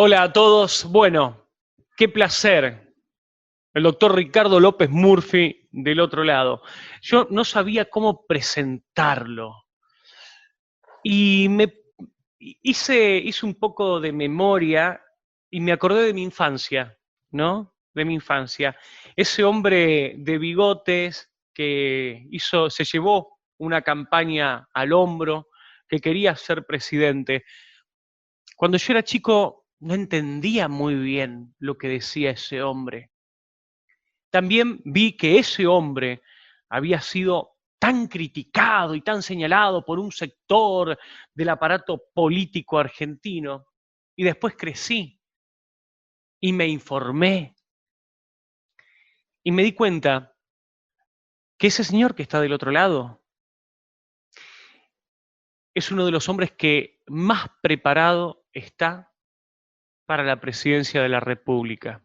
Hola a todos. Bueno, qué placer. El doctor Ricardo López Murphy del otro lado. Yo no sabía cómo presentarlo y hice un poco de memoria y me acordé de mi infancia, ¿no? De mi infancia. Ese hombre de bigotes que se llevó una campaña al hombro, que quería ser presidente. Cuando yo era chico no entendía muy bien lo que decía ese hombre. También vi que ese hombre había sido tan criticado y tan señalado por un sector del aparato político argentino. Y después crecí y me informé y me di cuenta que ese señor que está del otro lado es uno de los hombres que más preparado está para la presidencia de la República.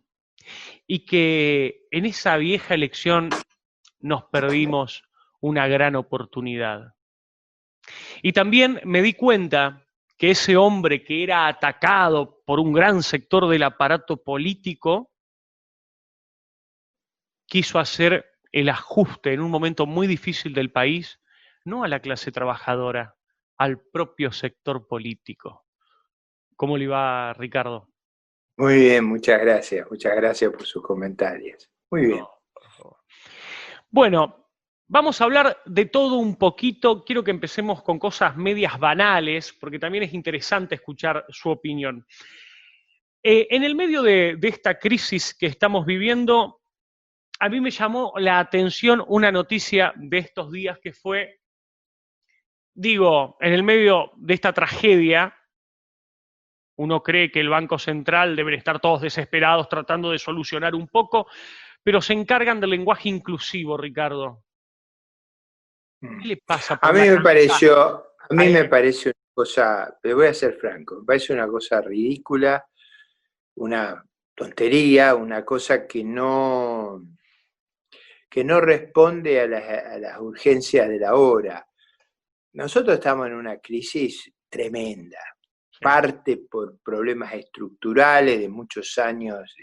Y que en esa vieja elección nos perdimos una gran oportunidad. Y también me di cuenta que ese hombre que era atacado por un gran sector del aparato político quiso hacer el ajuste en un momento muy difícil del país, no a la clase trabajadora, al propio sector político. ¿Cómo le va, Ricardo? Muy bien, muchas gracias por sus comentarios. Muy No, bien. por favor. Bueno, vamos a hablar de todo un poquito. Quiero que empecemos con cosas medias banales, porque también es interesante escuchar su opinión. En el medio de esta crisis que estamos viviendo, a mí me llamó la atención una noticia de estos días que fue, digo, en el medio de esta tragedia, uno cree que el Banco Central deben estar todos desesperados tratando de solucionar un poco, pero se encargan del lenguaje inclusivo, Ricardo. ¿Qué le pasa A por mí la me cabeza pareció, a a mí él? me parece una cosa, le voy a ser franco, me parece una cosa ridícula, una tontería, una cosa que no responde a las urgencias de la hora. Nosotros estamos en una crisis tremenda, Sí. parte por problemas estructurales de muchos años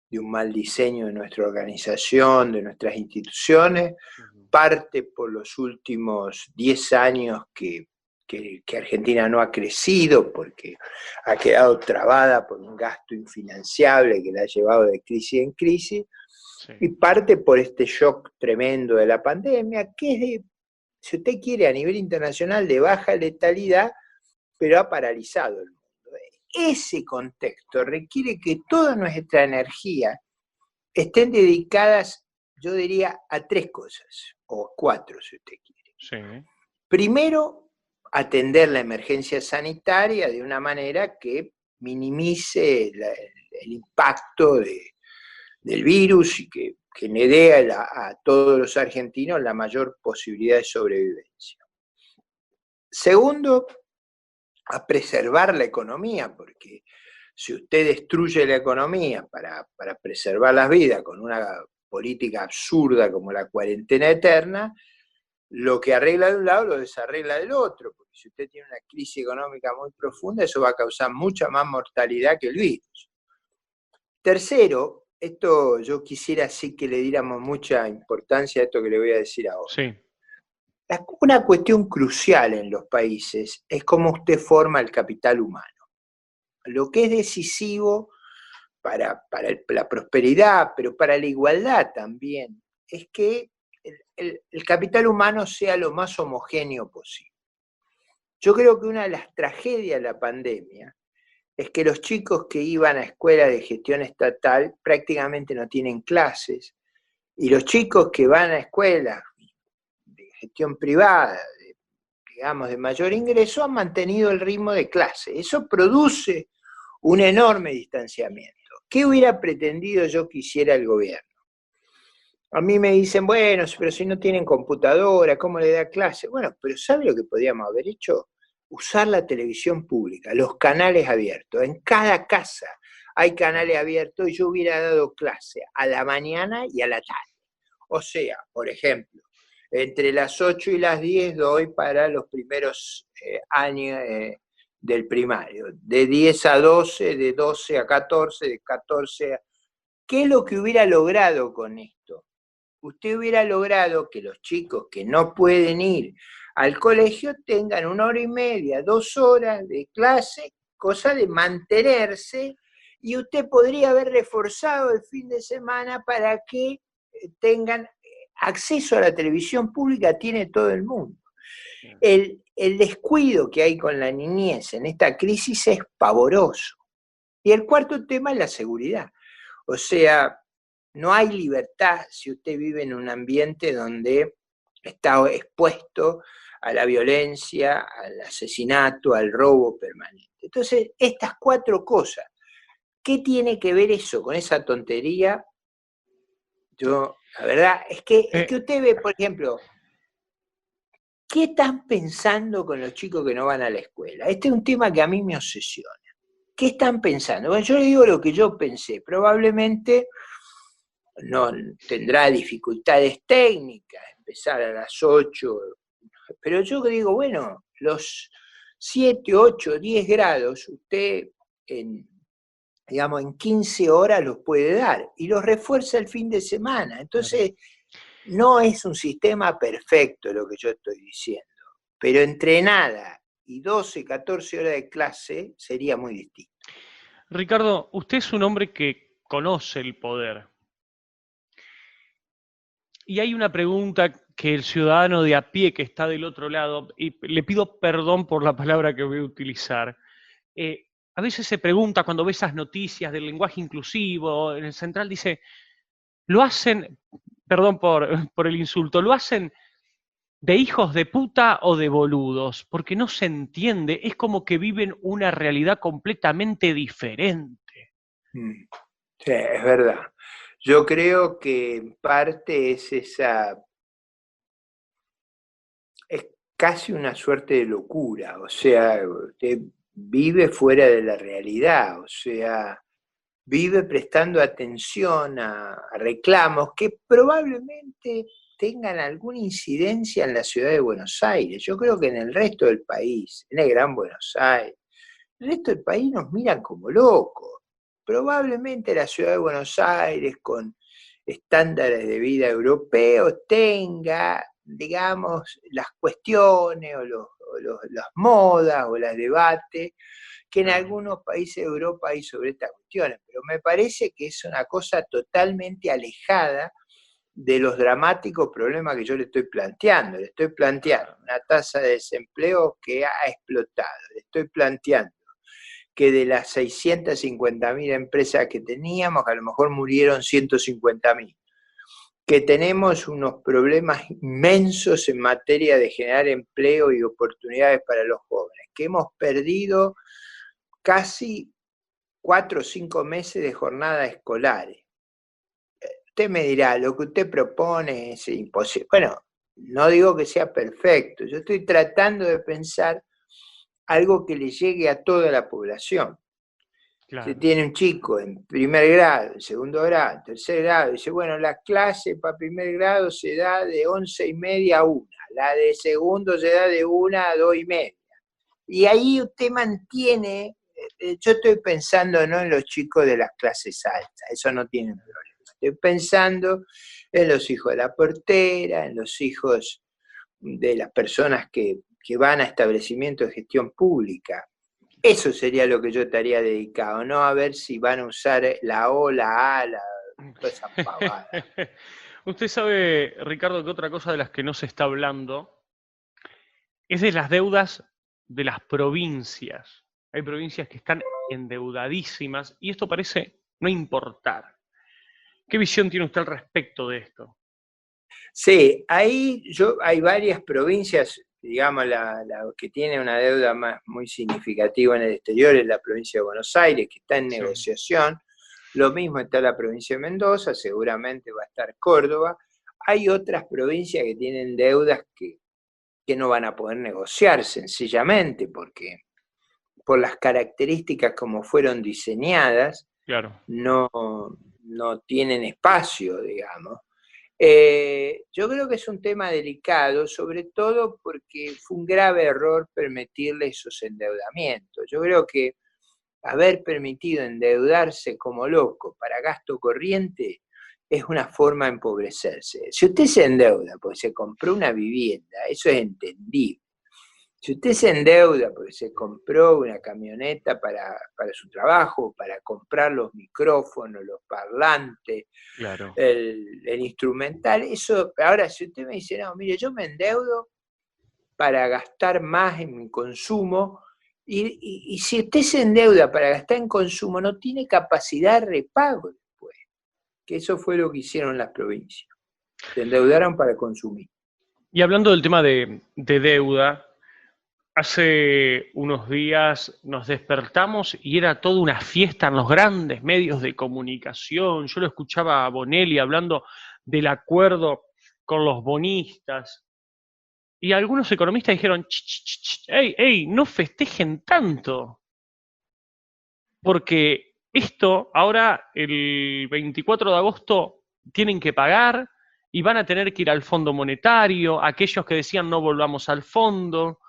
de un mal diseño de nuestra organización, de nuestras instituciones, parte por los últimos 10 años que Argentina no ha crecido porque ha quedado trabada por un gasto infinanciable que la ha llevado de crisis en crisis, Sí. y parte por este shock tremendo de la pandemia, que es de, si usted quiere, a nivel internacional de baja letalidad, pero ha paralizado el mundo. Ese contexto requiere que toda nuestra energía estén dedicadas, yo diría, a tres cosas, o cuatro si usted quiere. Sí. Primero, atender la emergencia sanitaria de una manera que minimice el impacto del virus y que le dé a todos los argentinos la mayor posibilidad de sobrevivencia. Segundo, a preservar la economía, porque si usted destruye la economía para preservar las vidas con una política absurda como la cuarentena eterna, lo que arregla de un lado lo desarregla del otro, porque si usted tiene una crisis económica muy profunda, eso va a causar mucha más mortalidad que el virus. Tercero, esto yo quisiera sí que le diéramos mucha importancia a esto que le voy a decir ahora. Sí. Una cuestión crucial en los países es cómo usted forma el capital humano. Lo que es decisivo para la prosperidad, pero para la igualdad también, es que el capital humano sea lo más homogéneo posible. Yo creo que una de las tragedias de la pandemia es que los chicos que iban a escuela de gestión estatal prácticamente no tienen clases, y los chicos que van a escuelas de gestión privada, digamos, de mayor ingreso, han mantenido el ritmo de clase. Eso produce un enorme distanciamiento. ¿Qué hubiera pretendido yo que hiciera el gobierno? A mí me dicen, bueno, pero si no tienen computadora, ¿cómo le da clase? Bueno, pero ¿sabe lo que podríamos haber hecho? Usar la televisión pública, los canales abiertos. En cada casa hay canales abiertos y yo hubiera dado clase a la mañana y a la tarde. O sea, por ejemplo, entre las 8 y las 10 doy para los primeros años del primario, de 10 a 12, de 12 a 14, de 14 a... ¿Qué es lo que hubiera logrado con esto? Usted hubiera logrado que los chicos que no pueden ir al colegio tengan 1 hora y media, 2 horas de clase, cosa de mantenerse, y usted podría haber reforzado el fin de semana para que tengan acceso a la televisión pública, tiene todo el mundo. El descuido que hay con la niñez en esta crisis es pavoroso. Y el cuarto tema es la seguridad. O sea, no hay libertad si usted vive en un ambiente donde está expuesto a la violencia, al asesinato, al robo permanente. Entonces, estas 4 cosas, ¿qué tiene que ver eso con esa tontería? Yo, la verdad, es que usted ve, por ejemplo, ¿qué están pensando con los chicos que no van a la escuela? Este es un tema que a mí me obsesiona. ¿Qué están pensando? Bueno, yo le digo lo que yo pensé. Probablemente no tendrá dificultades técnicas, empezar a las 8, pero yo digo, bueno, los 7, 8, 10 grados, usted digamos, en 15 horas los puede dar y los refuerza el fin de semana. Entonces, no es un sistema perfecto lo que yo estoy diciendo, pero entre nada y 12, 14 horas de clase sería muy distinto. Ricardo, usted es un hombre que conoce el poder. Y hay una pregunta que el ciudadano de a pie que está del otro lado, y le pido perdón por la palabra que voy a utilizar, a veces se pregunta cuando ve esas noticias del lenguaje inclusivo, en el Central dice, lo hacen, perdón por el insulto, lo hacen de hijos de puta o de boludos, porque no se entiende, es como que viven una realidad completamente diferente. Sí, es verdad. Yo creo que en parte es casi una suerte de locura, o sea, usted vive fuera de la realidad, o sea, vive prestando atención a reclamos que probablemente tengan alguna incidencia en la ciudad de Buenos Aires. Yo creo que en el resto del país, en el Gran Buenos Aires, el resto del país nos miran como locos. Probablemente la ciudad de Buenos Aires, con estándares de vida europeos, tenga, digamos, las cuestiones o las modas o los debates que en algunos países de Europa hay sobre estas cuestiones, pero me parece que es una cosa totalmente alejada de los dramáticos problemas que yo le estoy planteando. Le estoy planteando una tasa de desempleo que ha explotado, le estoy planteando que de las 650.000 empresas que teníamos, a lo mejor murieron 150.000, que tenemos unos problemas inmensos en materia de generar empleo y oportunidades para los jóvenes, que hemos perdido casi 4 o 5 meses de jornada escolares. Usted me dirá, lo que usted propone es imposible. Bueno, no digo que sea perfecto, yo estoy tratando de pensar algo que le llegue a toda la población. Claro. Usted tiene un chico en primer grado, en segundo grado, en tercer grado, dice, bueno, la clase para primer grado se da de 11:30 a 1, la de segundo se da de 1 a 2:30. Y ahí usted mantiene, yo estoy pensando no en los chicos de las clases altas, eso no tiene problema. Estoy pensando en los hijos de la portera, en los hijos de las personas que van a establecimientos de gestión pública. Eso sería lo que yo estaría dedicado, no a ver si van a usar la O, la A, toda esa pavada. Usted sabe, Ricardo, que otra cosa de las que no se está hablando es de las deudas de las provincias. Hay provincias que están endeudadísimas y esto parece no importar. ¿Qué visión tiene usted al respecto de esto? Sí, hay varias provincias, digamos, la que tiene una deuda muy significativa en el exterior es la provincia de Buenos Aires, que está en negociación. Lo mismo está la provincia de Mendoza, seguramente va a estar Córdoba. Hay otras provincias que tienen deudas que no van a poder negociar sencillamente, porque por las características como fueron diseñadas, claro, no tienen espacio, digamos. Yo creo que es un tema delicado, sobre todo porque fue un grave error permitirle esos endeudamientos. Yo creo que haber permitido endeudarse como loco para gasto corriente es una forma de empobrecerse. Si usted se endeuda porque se compró una vivienda, eso es entendible. Si usted se endeuda porque se compró una camioneta para su trabajo, para comprar los micrófonos, los parlantes, Claro. el instrumental, eso, ahora si usted me dice, no, mire, yo me endeudo para gastar más en mi consumo, y si usted se endeuda para gastar en consumo, no tiene capacidad de repago después, que eso fue lo que hicieron las provincias, se endeudaron para consumir. Y hablando del tema de deuda, hace unos días nos despertamos y era toda una fiesta en los grandes medios de comunicación. Yo lo escuchaba a Bonelli hablando del acuerdo con los bonistas. Y algunos economistas dijeron, hey, hey, no festejen tanto. Porque esto ahora, el 24 de agosto, tienen que pagar y van a tener que ir al Fondo Monetario, aquellos que decían no volvamos al fondo.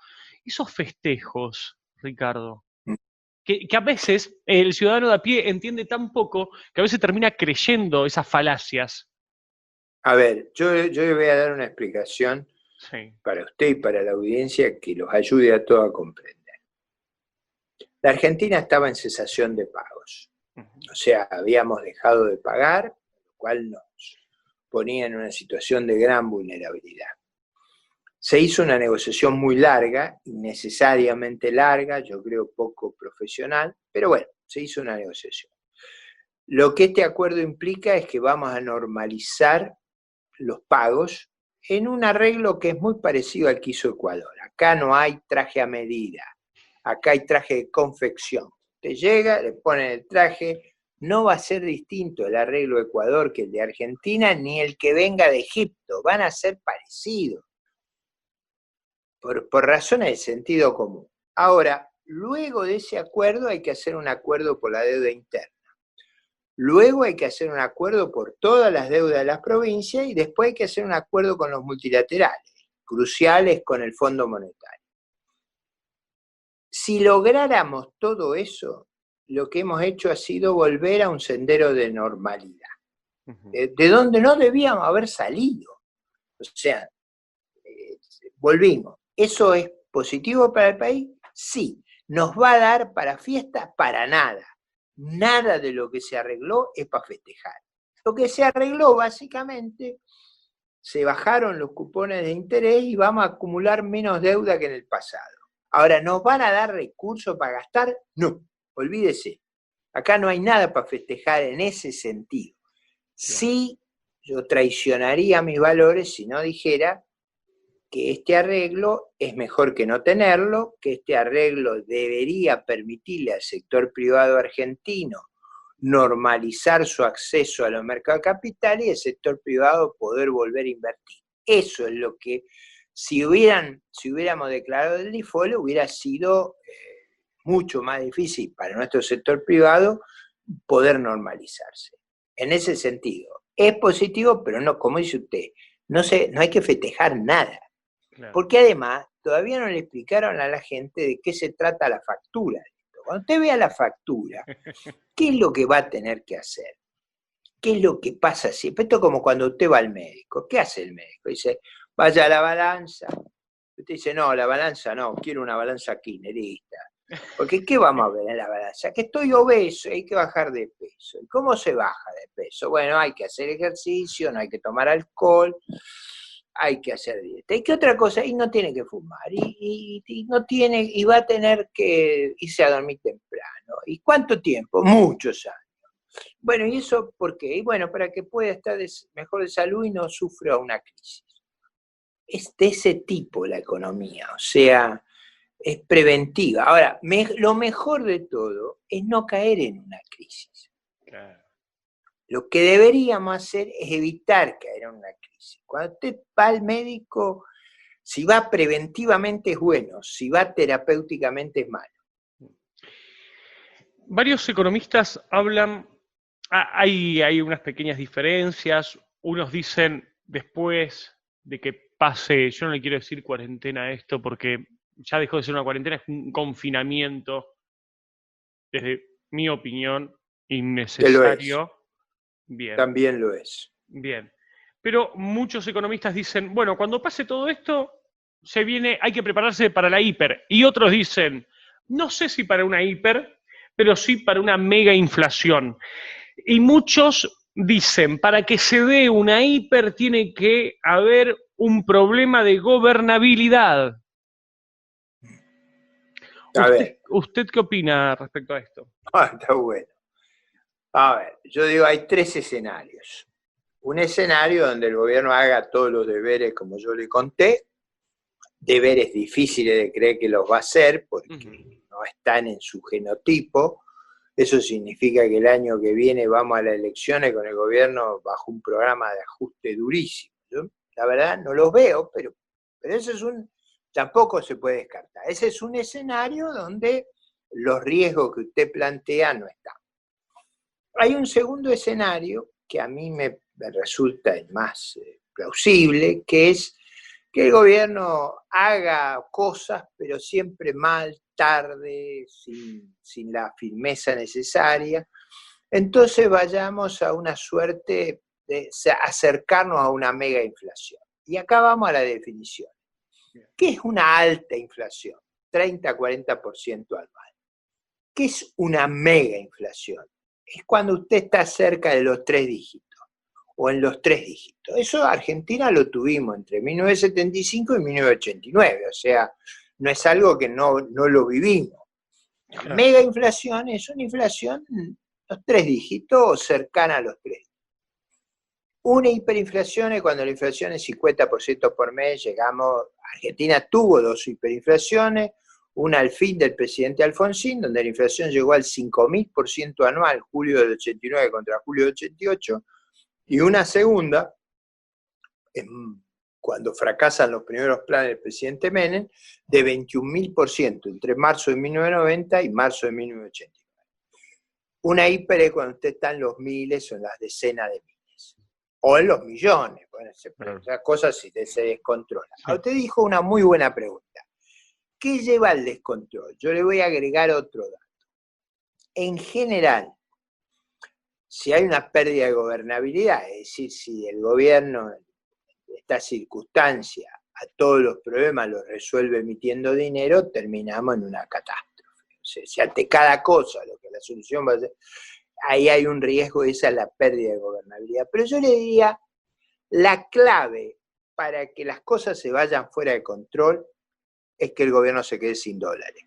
Esos festejos, Ricardo, que a veces el ciudadano de a pie entiende tan poco que a veces termina creyendo esas falacias. A ver, yo le voy a dar una explicación Sí. para usted y para la audiencia que los ayude a todos a comprender. La Argentina estaba en cesación de pagos, o sea, habíamos dejado de pagar, lo cual nos ponía en una situación de gran vulnerabilidad. Se hizo una negociación muy larga, innecesariamente larga, yo creo poco profesional, pero bueno, se hizo una negociación. Lo que este acuerdo implica es que vamos a normalizar los pagos en un arreglo que es muy parecido al que hizo Ecuador. Acá no hay traje a medida, acá hay traje de confección. Usted llega, le ponen el traje, no va a ser distinto el arreglo de Ecuador que el de Argentina, ni el que venga de Egipto, van a ser parecidos, por razones de sentido común. Ahora, luego de ese acuerdo hay que hacer un acuerdo por la deuda interna. Luego hay que hacer un acuerdo por todas las deudas de las provincias y después hay que hacer un acuerdo con los multilaterales, cruciales con el Fondo Monetario. Si lográramos todo eso, lo que hemos hecho ha sido volver a un sendero de normalidad, de donde no debíamos haber salido. O sea, volvimos. ¿Eso es positivo para el país? Sí. ¿Nos va a dar para fiesta? Para nada. Nada de lo que se arregló es para festejar. Lo que se arregló básicamente, se bajaron los cupones de interés y vamos a acumular menos deuda que en el pasado. Ahora, ¿nos van a dar recursos para gastar? No, olvídese. Acá no hay nada para festejar en ese sentido. Sí, yo traicionaría mis valores si no dijera que este arreglo es mejor que no tenerlo, que este arreglo debería permitirle al sector privado argentino normalizar su acceso a los mercados de capital y el sector privado poder volver a invertir. Eso es lo que, si hubiéramos declarado el default, hubiera sido mucho más difícil para nuestro sector privado poder normalizarse. En ese sentido, es positivo, pero no, como dice usted, no hay que festejar nada. Claro. Porque además, todavía no le explicaron a la gente de qué se trata la factura. Cuando usted vea la factura, ¿qué es lo que va a tener que hacer? ¿Qué es lo que pasa siempre? Esto es como cuando usted va al médico. ¿Qué hace el médico? Dice, vaya a la balanza. Usted dice, no, la balanza no, quiero una balanza kirchnerista. Porque ¿qué vamos a ver en la balanza? Que estoy obeso, hay que bajar de peso. ¿Y cómo se baja de peso? Bueno, hay que hacer ejercicio, no hay que tomar alcohol, hay que hacer dieta. ¿Y qué otra cosa? Y no tiene que fumar, y no tiene, y va a tener que irse a dormir temprano. ¿Y cuánto tiempo? Muchos años. Bueno, ¿y eso por qué? Y bueno, para que pueda estar mejor de salud y no sufra una crisis. Es de ese tipo la economía, o sea, es preventiva. Ahora, lo mejor de todo es no caer en una crisis. Claro. Lo que deberíamos hacer es evitar caer en una crisis. Cuando usted va al médico, si va preventivamente es bueno, si va terapéuticamente es malo. Varios economistas hablan, hay unas pequeñas diferencias, unos dicen después de que pase, yo no le quiero decir cuarentena a esto porque ya dejó de ser una cuarentena, es un confinamiento, desde mi opinión, Que lo es, innecesario. Bien, también lo es. bien. Pero muchos economistas dicen, bueno, cuando pase todo esto, hay que prepararse para la hiper. Y otros dicen, no sé si para una hiper, pero sí para una mega inflación. Y muchos dicen, para que se dé una hiper tiene que haber un problema de gobernabilidad. A ver, ¿Usted qué opina respecto a esto? está bueno. A ver, yo digo, hay tres escenarios. Un escenario donde el gobierno haga todos los deberes como yo le conté, deberes difíciles de creer que los va a hacer porque no están en su genotipo. Eso significa que el año que viene vamos a las elecciones con el gobierno bajo un programa de ajuste durísimo. Yo, la verdad, no los veo, pero ese es tampoco se puede descartar. Ese es un escenario donde los riesgos que usted plantea no están. Hay un segundo escenario que a mí me resulta el más plausible, que es que el gobierno haga cosas, pero siempre mal, tarde, sin la firmeza necesaria. Entonces vayamos a una suerte de acercarnos a una mega inflación. Y acá vamos a la definición. ¿Qué es una alta inflación? 30-40% anual. ¿Qué es una mega inflación? Es cuando usted está cerca de los 3 dígitos o en los 3 dígitos. Eso Argentina lo tuvimos entre 1975 y 1989, o sea, no es algo que no lo vivimos. La Claro. mega inflación es una inflación los 3 dígitos o cercana a los 3 dígitos. Una hiperinflación es cuando la inflación es 50% por mes, Argentina tuvo 2 hiperinflaciones, una al fin del presidente Alfonsín, donde la inflación llegó al 5.000% anual, julio del 89 contra julio del 88, y una segunda, cuando fracasan los primeros planes del presidente Menem, de 21.000% entre marzo de 1990 y marzo de 1989. Una hiper es cuando usted está en los miles o en las decenas de miles, o en los millones, bueno, esas cosas se descontrolan. Sí. Usted dijo una muy buena pregunta. ¿Qué lleva al descontrol? Yo le voy a agregar otro dato. En general, si hay una pérdida de gobernabilidad, es decir, si el gobierno en esta circunstancia a todos los problemas los resuelve emitiendo dinero, terminamos en una catástrofe. O sea, si ante cada cosa lo que la solución va a ser, ahí hay un riesgo, esa es la pérdida de gobernabilidad. Pero yo le diría, la clave para que las cosas se vayan fuera de control es que el gobierno se quede sin dólares.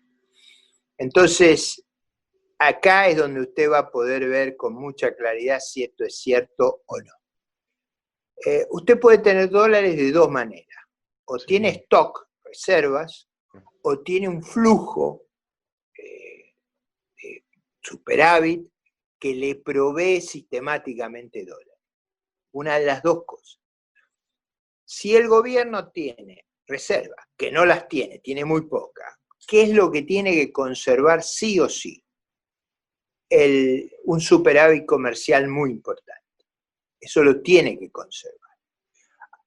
Entonces, acá es donde usted va a poder ver con mucha claridad si esto es cierto o no. Usted puede tener dólares de dos maneras. O tiene stock, reservas, o tiene un flujo de superávit que le provee sistemáticamente dólares. Una de las dos cosas. Si el gobierno tiene reservas, que no las tiene muy pocas, ¿qué es lo que tiene que conservar sí o sí? Un superávit comercial muy importante. Eso lo tiene que conservar.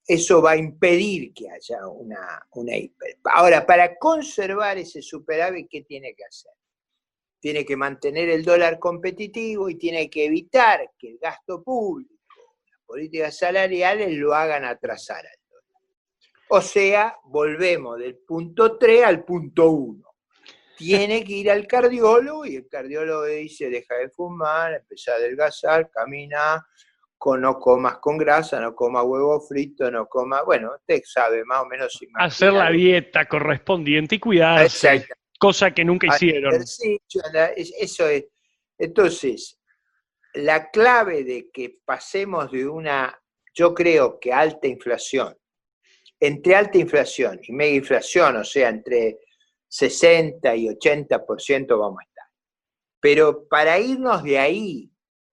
Eso va a impedir que haya una hiper. Ahora, para conservar ese superávit, ¿qué tiene que hacer? Tiene que mantener el dólar competitivo y tiene que evitar que el gasto público, las políticas salariales lo hagan atrasar al dólar. O sea, volvemos del punto 3 al punto 1. Tiene que ir al cardiólogo y el cardiólogo dice, deja de fumar, empieza a adelgazar, camina, no comas con grasa, no coma huevo frito, no coma, bueno, usted sabe más o menos. Hacer la dieta correspondiente y cuidarse, exacto. Cosa que nunca hicieron. Sí, eso es. Entonces, la clave de que pasemos de yo creo que alta inflación, entre alta inflación y mega inflación, o sea, entre 60 y 80% vamos a estar. Pero para irnos de ahí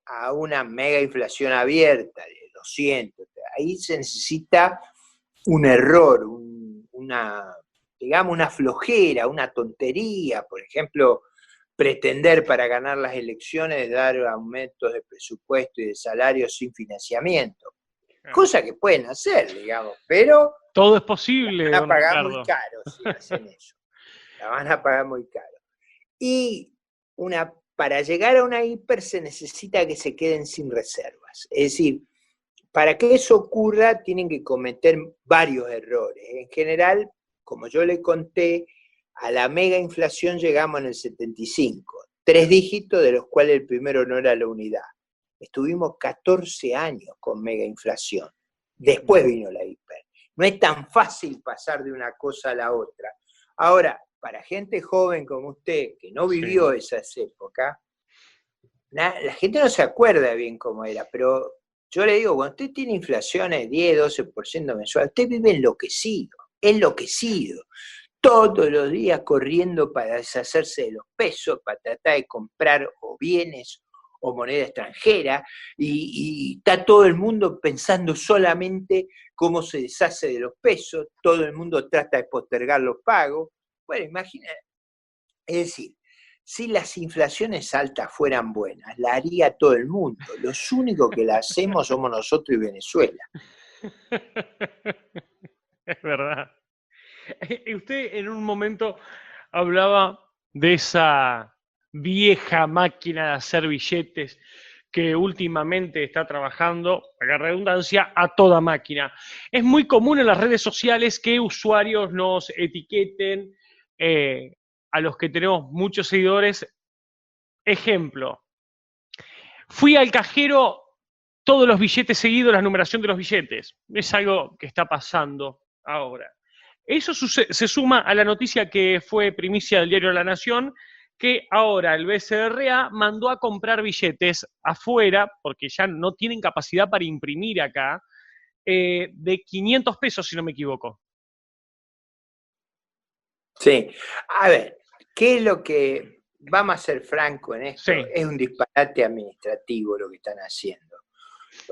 a una mega inflación abierta de 200, ahí se necesita un error, digamos una flojera, una tontería, por ejemplo, pretender para ganar las elecciones dar aumentos de presupuesto y de salario sin financiamiento. Cosa que pueden hacer, digamos, pero Todo es posible, van a don pagar muy Ricardo. caro si hacen eso. La van a pagar muy caro. Y para llegar a una hiper se necesita que se queden sin reservas. Es decir, para que eso ocurra tienen que cometer varios errores. En general, como yo le conté, a la mega inflación llegamos en el 75, 3 dígitos de los cuales el primero no era la unidad. Estuvimos 14 años con mega inflación. Después vino la hiper. No es tan fácil pasar de una cosa a la otra. Ahora, para gente joven como usted, que no vivió esas épocas, la gente no se acuerda bien cómo era, pero yo le digo, cuando usted tiene inflaciones 10, 12% mensual, usted vive enloquecido, todos los días corriendo para deshacerse de los pesos, para tratar de comprar o bienes o moneda extranjera, y está todo el mundo pensando solamente cómo se deshace de los pesos, todo el mundo trata de postergar los pagos. Bueno, imagina, es decir, si las inflaciones altas fueran buenas, la haría todo el mundo. Los únicos que la hacemos somos nosotros y Venezuela. Es verdad. Usted en un momento hablaba de esa vieja máquina de hacer billetes que últimamente está trabajando, la redundancia, a toda máquina. Es muy común en las redes sociales que usuarios nos etiqueten a los que tenemos muchos seguidores. Ejemplo, fui al cajero, todos los billetes seguidos, la numeración de los billetes. Es algo que está pasando ahora. Eso se suma a la noticia que fue primicia del diario La Nación, que ahora el BCRA mandó a comprar billetes afuera, porque ya no tienen capacidad para imprimir acá, de 500 pesos, si no me equivoco. Sí. A ver, ¿qué es lo que, vamos a ser franco en esto? Sí. Es un disparate administrativo lo que están haciendo.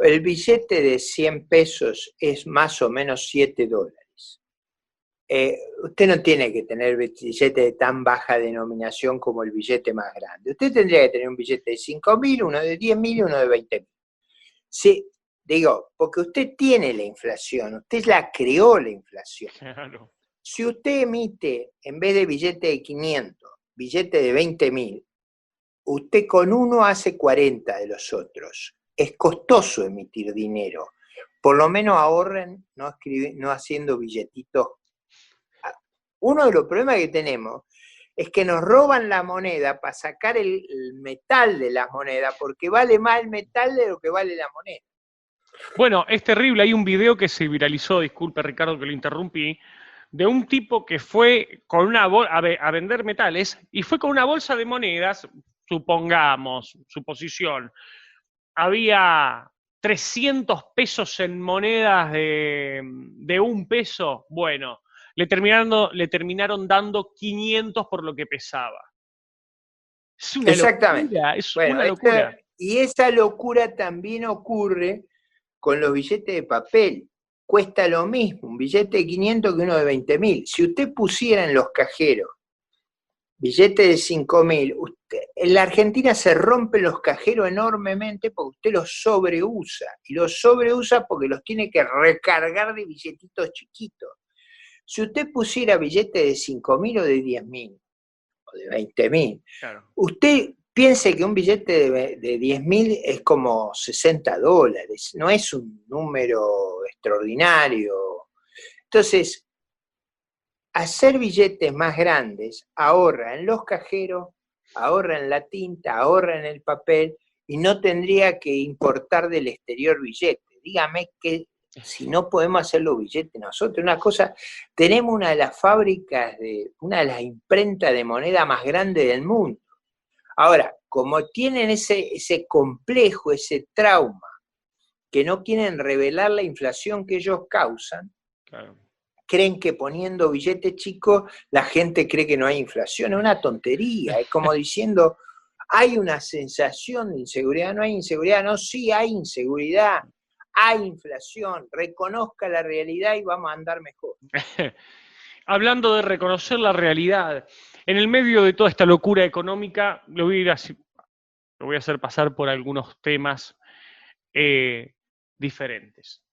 El billete de 100 pesos es más o menos $7. Usted no tiene que tener billete de tan baja denominación como el billete más grande. Usted tendría que tener un billete de 5.000, uno de 10.000 y uno de 20.000. Sí, digo, porque usted tiene la inflación, usted la creó la inflación. Claro. Si usted emite, en vez de billete de 500, billete de 20.000, usted con uno hace 40 de los otros. Es costoso emitir dinero. Por lo menos ahorren no haciendo billetitos. Uno de los problemas que tenemos es que nos roban la moneda para sacar el metal de las monedas, porque vale más el metal de lo que vale la moneda. Bueno, es terrible. Hay un video que se viralizó, disculpe Ricardo que lo interrumpí, de un tipo que fue con una a vender metales y fue con una bolsa de monedas, supongamos, suposición, había 300 pesos en monedas de un peso, bueno, le terminaron dando 500 por lo que pesaba. Es una Exactamente. locura, es Bueno, una locura. y esa locura también ocurre con los billetes de papel. Cuesta lo mismo un billete de 500 que uno de 20.000. Si usted pusiera en los cajeros billetes de 5.000, en la Argentina se rompen los cajeros enormemente porque usted los sobreusa. Y los sobreusa porque los tiene que recargar de billetitos chiquitos. Si usted pusiera billetes de 5.000 o de 10.000 o de 20.000, Claro. usted piense que un billete de 10.000 es como $60, no es un número extraordinario. Entonces, hacer billetes más grandes ahorra en los cajeros, ahorra en la tinta, ahorra en el papel y no tendría que importar del exterior billetes. Dígame que si no podemos hacer los billetes nosotros, una cosa, tenemos una de las fábricas, una de las imprentas de moneda más grandes del mundo. Ahora, como tienen ese complejo, ese trauma, que no quieren revelar la inflación que ellos causan, Claro. creen que poniendo billetes chicos la gente cree que no hay inflación. Es una tontería, es como diciendo, hay una sensación de inseguridad, no hay inseguridad, no, sí hay inseguridad, hay inflación, reconozca la realidad y vamos a andar mejor. Hablando de reconocer la realidad, en el medio de toda esta locura económica, lo voy a hacer pasar por algunos temas diferentes.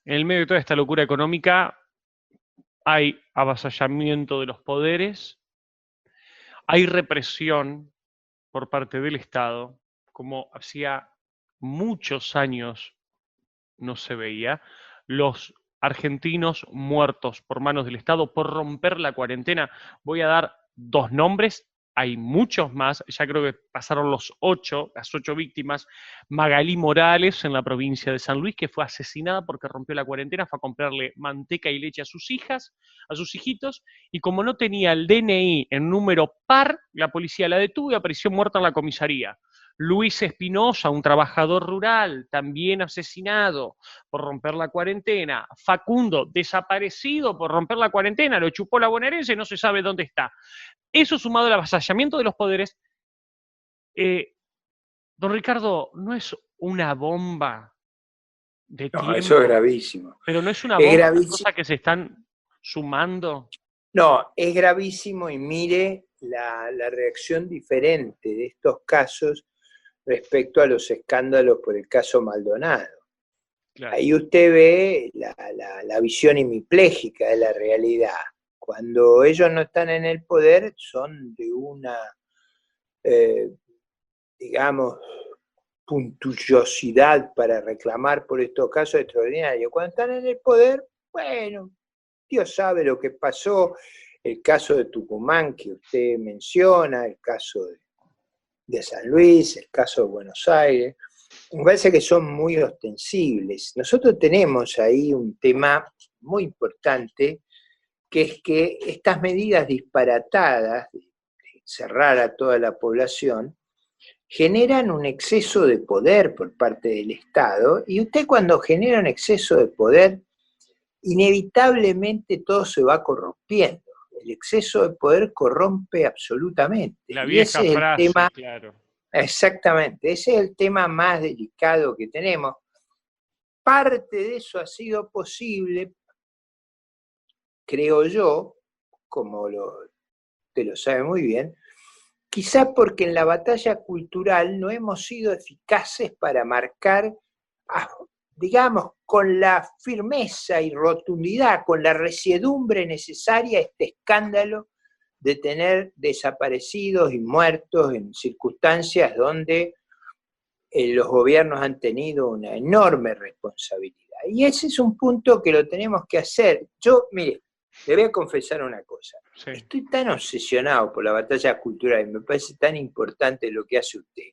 En el medio de toda esta locura económica hay avasallamiento de los poderes, hay represión por parte del Estado, como hacía muchos años no se veía. Los argentinos muertos por manos del Estado por romper la cuarentena. Voy a dar 2 nombres, hay muchos más, ya creo que pasaron las 8 víctimas. Magalí Morales, en la provincia de San Luis, que fue asesinada porque rompió la cuarentena, fue a comprarle manteca y leche a sus hijas, a sus hijitos, y como no tenía el DNI en número par, la policía la detuvo y apareció muerta en la comisaría. Luis Espinosa, un trabajador rural, también asesinado por romper la cuarentena. Facundo, desaparecido por romper la cuarentena, lo chupó la bonaerense, no se sabe dónde está. Eso sumado al avasallamiento de los poderes, don Ricardo, no es una bomba de No, eso es tiempo, gravísimo. pero no es una Es bomba de gravísimo. cosas que se están sumando. No, es gravísimo y mire la reacción diferente de estos casos respecto a los escándalos por el caso Maldonado. Claro. Ahí usted ve la visión hemipléjica de la realidad. Cuando ellos no están en el poder son de una, digamos, puntillosidad para reclamar por estos casos extraordinarios. Cuando están en el poder, bueno, Dios sabe lo que pasó, el caso de Tucumán que usted menciona, el caso de San Luis, el caso de Buenos Aires, me parece que son muy ostensibles. Nosotros tenemos ahí un tema muy importante, que es que estas medidas disparatadas de cerrar a toda la población generan un exceso de poder por parte del Estado, y usted cuando genera un exceso de poder, inevitablemente todo se va corrompiendo. El exceso de poder corrompe absolutamente. La Y ese vieja es el frase, tema, claro. exactamente, ese es el tema más delicado que tenemos. Parte de eso ha sido posible, creo yo, como usted lo sabe muy bien, quizás porque en la batalla cultural no hemos sido eficaces para marcar, digamos, con la firmeza y rotundidad, con la resiedumbre necesaria este escándalo de tener desaparecidos y muertos en circunstancias donde los gobiernos han tenido una enorme responsabilidad. Y ese es un punto que lo tenemos que hacer. Yo, mire, le voy a confesar una cosa. Sí. Estoy tan obsesionado por la batalla cultural y me parece tan importante lo que hace usted,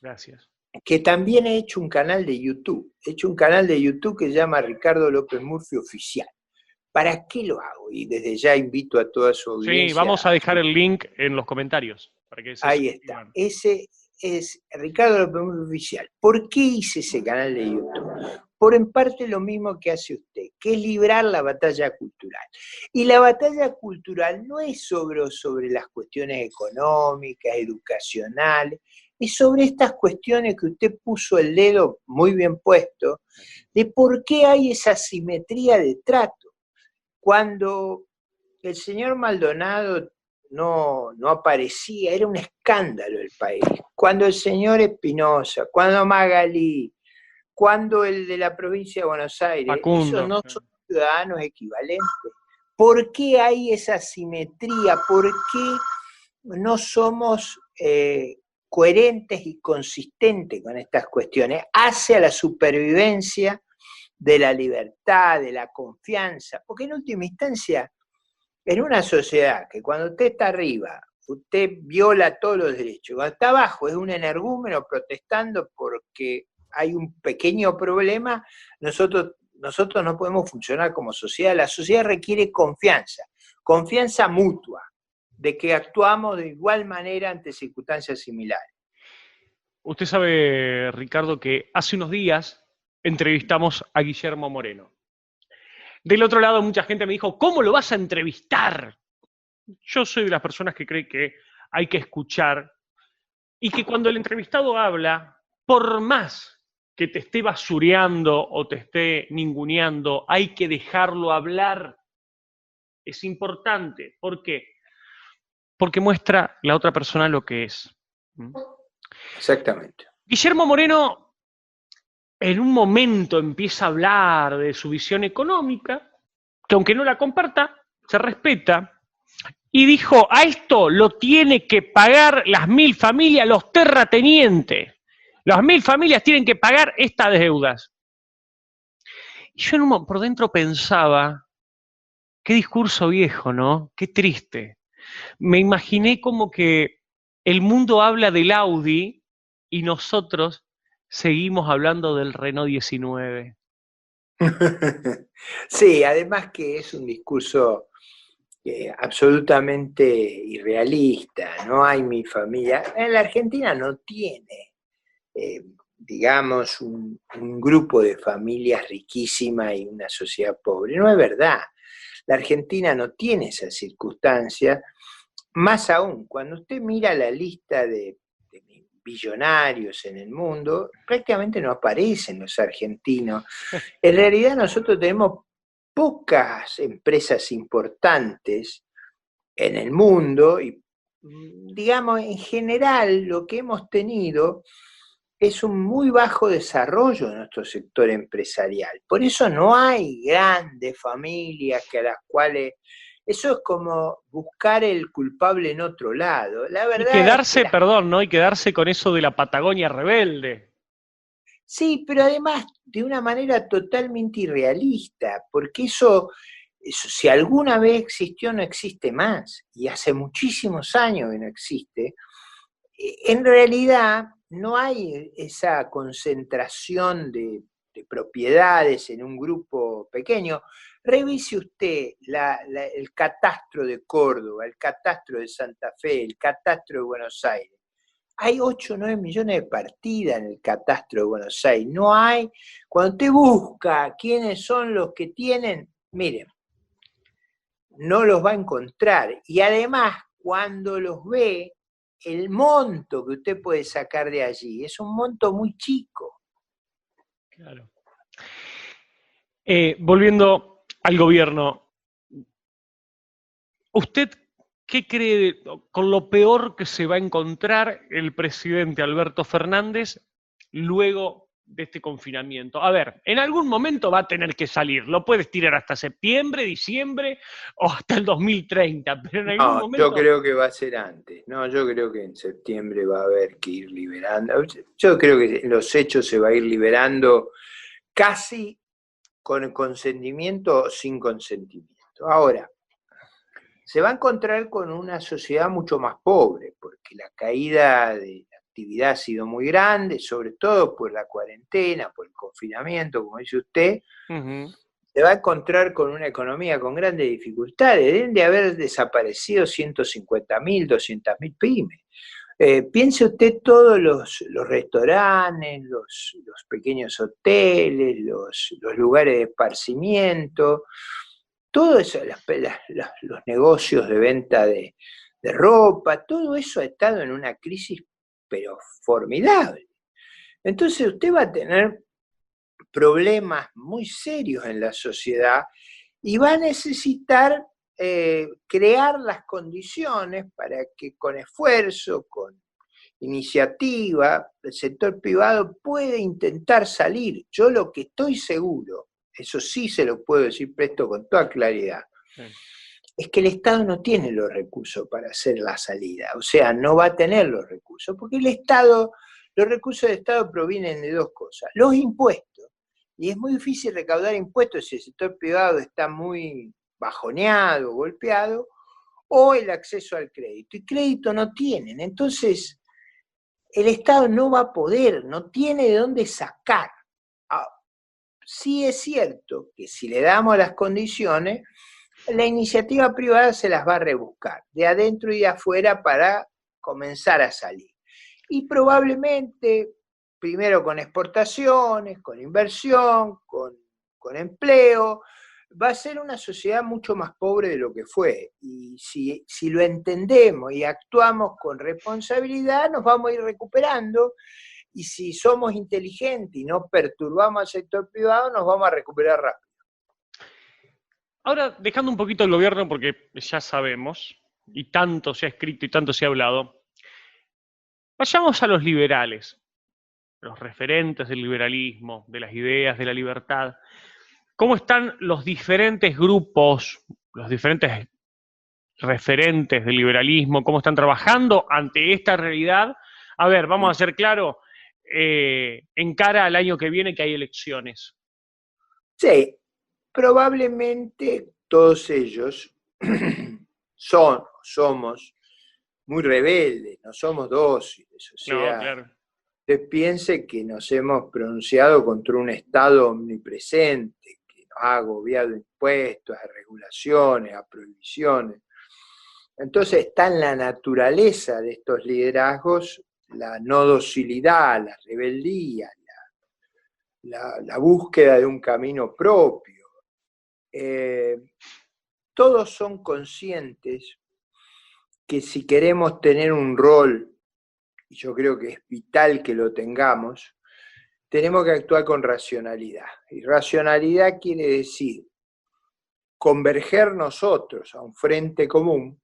Gracias. que también he hecho un canal de YouTube. He hecho un canal de YouTube que se llama Ricardo López Murphy Oficial. ¿Para qué lo hago? Y desde ya invito a toda su audiencia. Sí, vamos a dejar el link en los comentarios. Para que se ahí está. Ese es Ricardo López Murphy Oficial. ¿Por qué hice ese canal de YouTube? Por en parte lo mismo que hace usted, que es librar la batalla cultural. Y la batalla cultural no es sobre las cuestiones económicas, educacionales, es sobre estas cuestiones que usted puso el dedo muy bien puesto, de por qué hay esa simetría de trato. Cuando el señor Maldonado no aparecía, era un escándalo el país. Cuando el señor Espinosa, cuando Magalí, cuando el de la provincia de Buenos Aires, Facundo, esos no son ciudadanos equivalentes. ¿Por qué hay esa simetría? ¿Por qué no somos coherentes y consistentes con estas cuestiones hacia la supervivencia de la libertad, de la confianza? Porque en última instancia, en una sociedad que cuando usted está arriba, usted viola todos los derechos, cuando está abajo es un energúmeno protestando porque hay un pequeño problema, nosotros no podemos funcionar como sociedad. La sociedad requiere confianza mutua, de que actuamos de igual manera ante circunstancias similares. Usted sabe, Ricardo, que hace unos días entrevistamos a Guillermo Moreno. Del otro lado, mucha gente me dijo, ¿cómo lo vas a entrevistar? Yo soy de las personas que cree que hay que escuchar y que cuando el entrevistado habla, por más que te esté basureando o te esté ninguneando, hay que dejarlo hablar. Es importante. ¿Por qué? Porque muestra la otra persona lo que es. Exactamente. Guillermo Moreno en un momento empieza a hablar de su visión económica, que aunque no la comparta, se respeta, y dijo, a esto lo tiene que pagar las 1000 familias, los terratenientes. Las 1000 familias tienen que pagar estas deudas. Y yo por dentro pensaba, qué discurso viejo, ¿no? Qué triste. Me imaginé como que el mundo habla del Audi y nosotros seguimos hablando del Renault 19. Sí, además que es un discurso absolutamente irrealista. No hay mi familia. En la Argentina no tiene, digamos, un grupo de familias riquísimas y una sociedad pobre. No es verdad. La Argentina no tiene esas circunstancias. Más aún, cuando usted mira la lista de billonarios en el mundo, prácticamente no aparecen los argentinos. En realidad nosotros tenemos pocas empresas importantes en el mundo y, digamos, en general lo que hemos tenido es un muy bajo desarrollo de nuestro sector empresarial. Por eso no hay grandes familias que a las cuales... Eso es como buscar el culpable en otro lado. La Y verdad es que quedarse, perdón, ¿no? Y quedarse con eso de la Patagonia rebelde. sí, pero además de una manera totalmente irrealista, porque eso si alguna vez existió, no existe más, y hace muchísimos años que no existe. En realidad no hay esa concentración de propiedades en un grupo pequeño. Revise usted el catastro de Córdoba, el catastro de Santa Fe, el catastro de Buenos Aires. Hay 8 o 9 millones de partidas en el catastro de Buenos Aires. No hay, cuando usted busca quiénes son los que tienen, miren, no los va a encontrar. Y además, cuando los ve, el monto que usted puede sacar de allí es un monto muy chico. Claro. Volviendo al gobierno, ¿usted qué cree con lo peor que se va a encontrar el presidente Alberto Fernández luego de este confinamiento? A ver, en algún momento va a tener que salir, lo puedes tirar hasta septiembre, diciembre o hasta el 2030, pero en algún No, yo momento... creo que va a ser antes. No, yo creo que en septiembre va a haber que ir liberando. Yo creo que los hechos se va a ir liberando casi con consentimiento o sin consentimiento. Ahora, se va a encontrar con una sociedad mucho más pobre, porque la caída de la actividad ha sido muy grande, sobre todo por la cuarentena, por el confinamiento, como dice usted. Se va a encontrar con una economía con grandes dificultades. Deben de haber desaparecido 150.000, 200.000 pymes. Piense usted todos los restaurantes, los pequeños hoteles, los lugares de esparcimiento, todo eso, los negocios de venta de ropa, todo eso ha estado en una crisis, pero formidable. Entonces usted va a tener problemas muy serios en la sociedad y va a necesitar crear las condiciones para que con esfuerzo, con iniciativa, el sector privado puede intentar salir. Yo lo que estoy seguro, eso sí se lo puedo decir presto con toda claridad, sí, es que el Estado no tiene los recursos para hacer la salida, o sea, no va a tener los recursos, porque el Estado, los recursos del Estado provienen de dos cosas, los impuestos, y es muy difícil recaudar impuestos si el sector privado está muy bajoneado, golpeado, o el acceso al crédito, y crédito no tienen, entonces el Estado no va a poder, no tiene de dónde sacar. Sí es cierto que si le damos las condiciones, la iniciativa privada se las va a rebuscar, de adentro y de afuera para comenzar a salir. Y probablemente, primero con exportaciones, con inversión, con empleo, va a ser una sociedad mucho más pobre de lo que fue. Y si lo entendemos y actuamos con responsabilidad, nos vamos a ir recuperando. Y si somos inteligentes y no perturbamos al sector privado, nos vamos a recuperar rápido. Ahora, dejando un poquito el gobierno, porque ya sabemos, y tanto se ha escrito y tanto se ha hablado, vayamos a los liberales. los referentes del liberalismo, de las ideas, de la libertad, ¿cómo están los diferentes grupos, los diferentes referentes del liberalismo, cómo están trabajando ante esta realidad? A ver, vamos a ser claros, en cara al año que viene que hay elecciones. Sí, probablemente todos ellos somos muy rebeldes, no somos dóciles, o No, sea, claro. usted piense que nos hemos pronunciado contra un Estado omnipresente, que nos ha agobiado impuestos, a regulaciones, a prohibiciones. Entonces está en la naturaleza de estos liderazgos la no docilidad, la rebeldía, la búsqueda de un camino propio. Todos son conscientes que si queremos tener un rol, y yo creo que es vital que lo tengamos, tenemos que actuar con racionalidad. Y racionalidad quiere decir converger nosotros a un frente común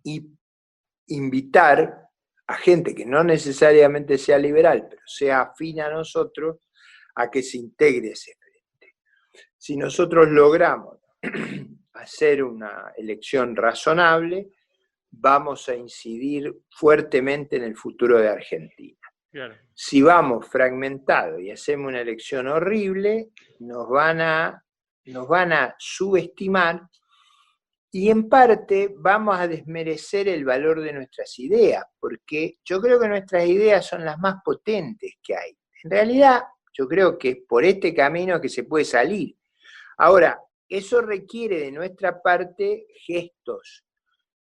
y invitar a gente que no necesariamente sea liberal, pero sea afín a nosotros, a que se integre ese frente. Si nosotros logramos hacer una elección razonable, vamos a incidir fuertemente en el futuro de Argentina. Claro. Si vamos fragmentados y hacemos una elección horrible, nos van a subestimar y en parte vamos a desmerecer el valor de nuestras ideas, porque yo creo que nuestras ideas son las más potentes que hay. En realidad, yo creo que es por este camino que se puede salir. Ahora, eso requiere de nuestra parte gestos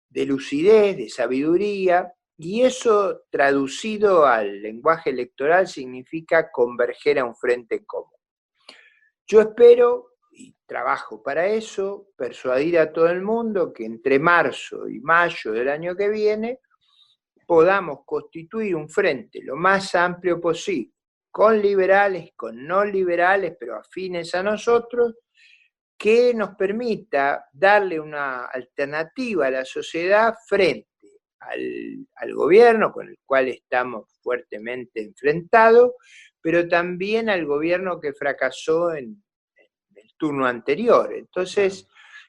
de lucidez, de sabiduría, y eso traducido al lenguaje electoral significa converger a un frente en común. Yo espero, y trabajo para eso, persuadir a todo el mundo que entre marzo y mayo del año que viene podamos constituir un frente lo más amplio posible, con liberales, con no liberales, pero afines a nosotros, que nos permita darle una alternativa a la sociedad frente al gobierno con el cual estamos fuertemente enfrentados, pero también al gobierno que fracasó en el turno anterior. Entonces,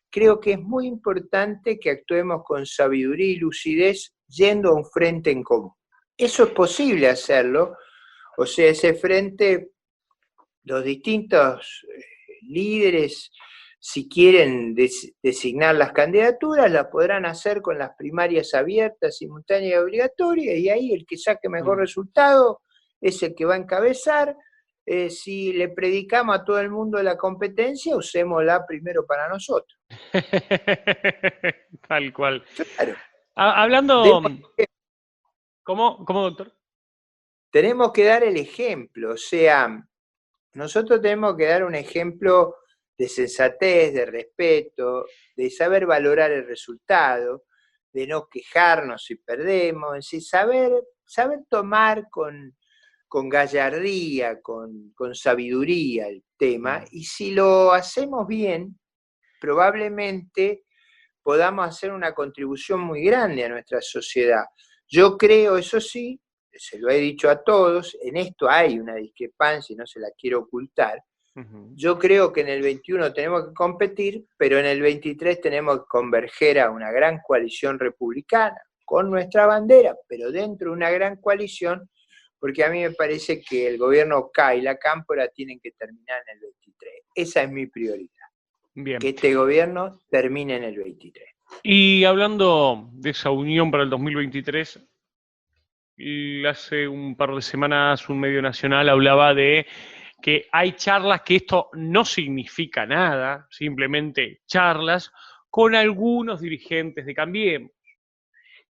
creo que es muy importante que actuemos con sabiduría y lucidez yendo a un frente en común. Eso es posible hacerlo, o sea, ese frente, los distintos líderes, si quieren designar las candidaturas, las podrán hacer con las primarias abiertas, simultáneas y obligatorias, y ahí el que saque mejor resultado es el que va a encabezar. Si le predicamos a todo el mundo la competencia, usémosla primero para nosotros. Tal cual. Claro. Hablando... ¿Cómo, doctor? Tenemos que dar el ejemplo, o sea, nosotros tenemos que dar un ejemplo de sensatez, de respeto, de saber valorar el resultado, de no quejarnos si perdemos, es decir, saber tomar con gallardía, con sabiduría el tema, y si lo hacemos bien, probablemente podamos hacer una contribución muy grande a nuestra sociedad. Yo creo, eso sí, se lo he dicho a todos, en esto hay una discrepancia y no se la quiero ocultar. Yo creo que en el 21 tenemos que competir, pero en el 23 tenemos que converger a una gran coalición republicana, con nuestra bandera, pero dentro de una gran coalición, porque a mí me parece que el gobierno K y la Cámpora tienen que terminar en el 23. Esa es mi prioridad. Bien. Que este gobierno termine en el 23. Y hablando de esa unión para el 2023, hace un par de semanas un medio nacional hablaba de que hay charlas, que esto no significa nada, simplemente charlas, con algunos dirigentes de Cambiemos.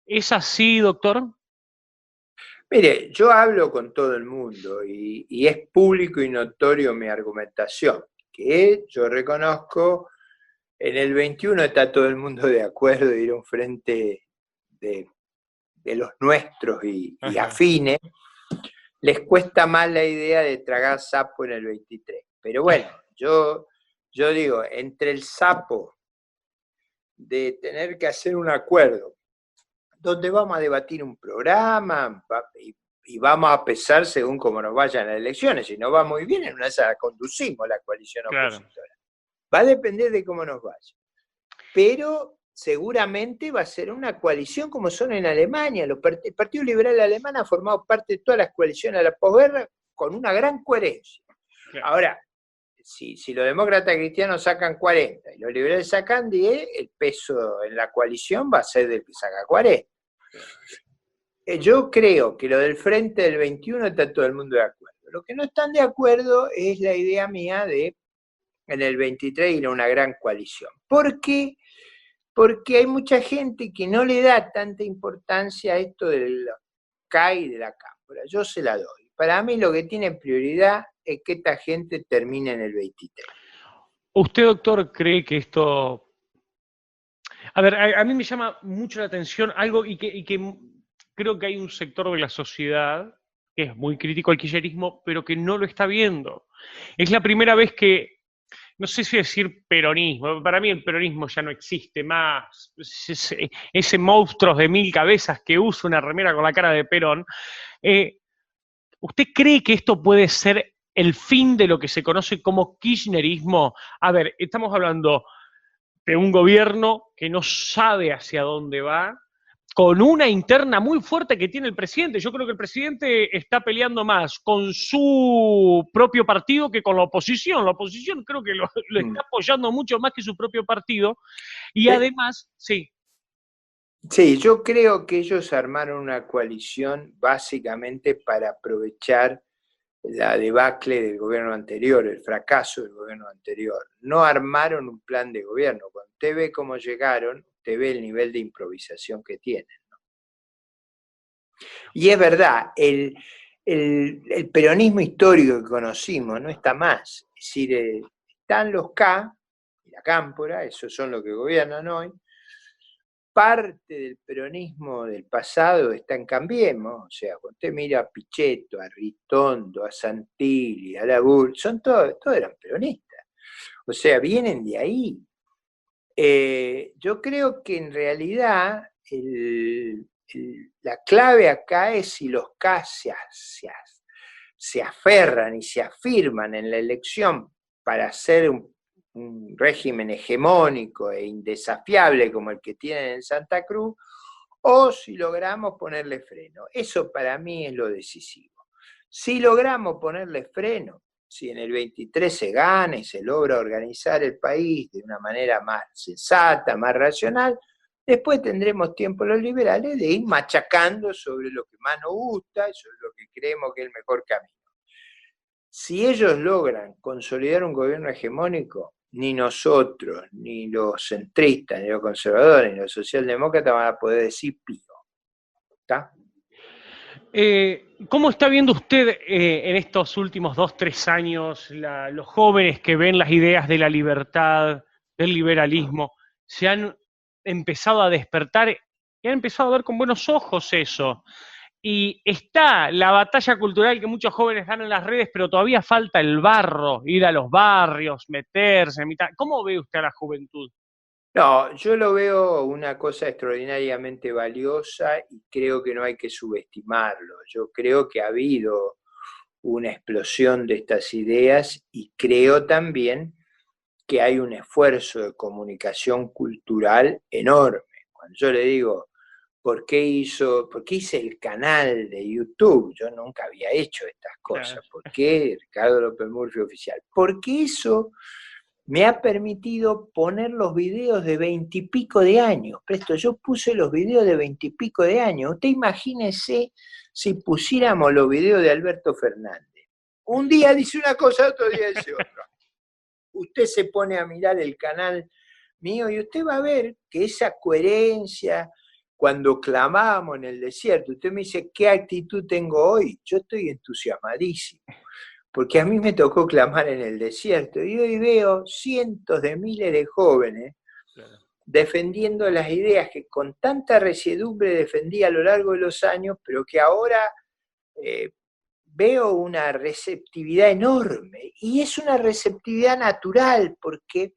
¿Es así, doctor? Mire, yo hablo con todo el mundo y es público y notorio mi argumentación, que yo reconozco, en el 21 está todo el mundo de acuerdo de ir a un frente de los nuestros y afines. Les cuesta más la idea de tragar sapo en el 23. Pero bueno, yo digo, entre el sapo de tener que hacer un acuerdo, donde vamos a debatir un programa y vamos a pesar según cómo nos vayan las elecciones. Si nos va muy bien, en una de esas la conducimos la coalición Claro. opositora. Va a depender de cómo nos vaya. Pero seguramente va a ser una coalición como son en Alemania. El Partido Liberal Alemán ha formado parte de todas las coaliciones de la posguerra con una gran coherencia. Claro. Ahora, si los demócratas cristianos sacan 40 y los liberales sacan 10, el peso en la coalición va a ser del que saca 40. Yo creo que lo del Frente del 21 está todo el mundo de acuerdo. Lo que no están de acuerdo es la idea mía de en el 23 ir a una gran coalición. ¿Por qué? Porque hay mucha gente que no le da tanta importancia a esto del CAI y de la Cámpora. Yo se la doy. Para mí lo que tiene prioridad es que esta gente termine en el 23. ¿Usted, doctor, cree que esto... A ver, a mí me llama mucho la atención algo y que creo que hay un sector de la sociedad que es muy crítico al kirchnerismo, pero que no lo está viendo. Es la primera vez que, no sé si decir peronismo, para mí el peronismo ya no existe más, ese monstruo de 1000 cabezas que usa una remera con la cara de Perón. ¿Usted cree que esto puede ser el fin de lo que se conoce como kirchnerismo? A ver, estamos hablando de un gobierno que no sabe hacia dónde va, con una interna muy fuerte que tiene el presidente. Yo creo que el presidente está peleando más con su propio partido que con la oposición. La oposición creo que lo está apoyando mucho más que su propio partido. Y además, sí. Sí, yo creo que ellos armaron una coalición básicamente para aprovechar la debacle del gobierno anterior, el fracaso del gobierno anterior. No armaron un plan de gobierno. Cuando usted ve cómo llegaron, usted ve el nivel de improvisación que tienen, ¿no? Y es verdad, el peronismo histórico que conocimos no está más. Es decir, están los K y la Cámpora, esos son los que gobiernan hoy. Parte del peronismo del pasado está en Cambiemos, o sea, cuando usted mira a Pichetto, a Ritondo, a Santilli, a Labull, todos eran peronistas, o sea, vienen de ahí. Yo creo que en realidad la clave acá es si los K se aferran y se afirman en la elección para hacer un régimen hegemónico e indesafiable como el que tienen en Santa Cruz, o si logramos ponerle freno. Eso para mí es lo decisivo. Si logramos ponerle freno, si en el 23 se gana y se logra organizar el país de una manera más sensata, más racional, después tendremos tiempo los liberales de ir machacando sobre lo que más nos gusta y sobre lo que creemos que es el mejor camino. Si ellos logran consolidar un gobierno hegemónico, ni nosotros, ni los centristas, ni los conservadores, ni los socialdemócratas van a poder decir pío. ¿Está? ¿Cómo está viendo usted en estos últimos 2-3 años los jóvenes que ven las ideas de la libertad, del liberalismo, se han empezado a despertar y han empezado a ver con buenos ojos eso? Y está la batalla cultural que muchos jóvenes dan en las redes, pero todavía falta el barro, ir a los barrios, meterse. ¿Cómo ve usted a la juventud? No, yo lo veo una cosa extraordinariamente valiosa y creo que no hay que subestimarlo. Yo creo que ha habido una explosión de estas ideas y creo también que hay un esfuerzo de comunicación cultural enorme. Cuando yo le digo, ¿por qué hice el canal de YouTube? Yo nunca había hecho estas cosas. Claro. ¿Por qué Ricardo López Murphy Oficial? Porque eso me ha permitido poner los videos de 20 y pico de años. Presto, yo puse los videos de 20 y pico de años. Usted imagínese si pusiéramos los videos de Alberto Fernández. Un día dice una cosa, otro día dice otra. Usted se pone a mirar el canal mío y usted va a ver que esa coherencia, cuando clamábamos en el desierto, usted me dice, ¿qué actitud tengo hoy? Yo estoy entusiasmadísimo, porque a mí me tocó clamar en el desierto y hoy veo cientos de miles de jóvenes defendiendo las ideas que con tanta resiedumbre defendí a lo largo de los años, pero que ahora veo una receptividad enorme, y es una receptividad natural, porque